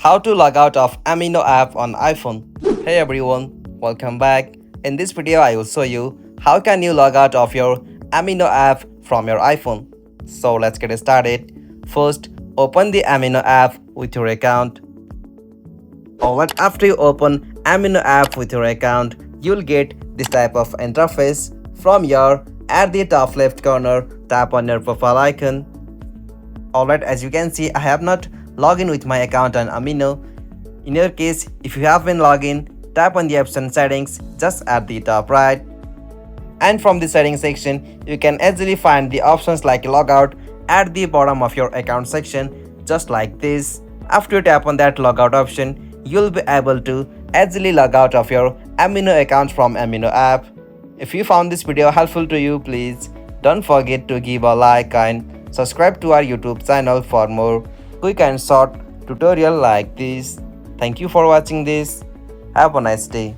How to log out of Amino app on iPhone. Hey everyone, welcome back. In this video I will show you how can you log out of your Amino app from your iPhone. So let's get started. First, open the Amino app with your account. Alright, after you open Amino app with your account, you'll get this type of interface. From your at the top left corner, tap on your profile icon. Alright, as you can see, I have not logged in with my account on Amino. In your case, if you have been logged in, tap on the option settings just at the top right. And from the settings section, you can easily find the options like logout at the bottom of your account section, just like this. After you tap on that logout option, you'll be able to easily log out of your Amino account from Amino app. If you found this video helpful to you, please don't forget to give a like and subscribe to our YouTube channel for more quick and short tutorial like this. Thank you for watching this. Have a nice day.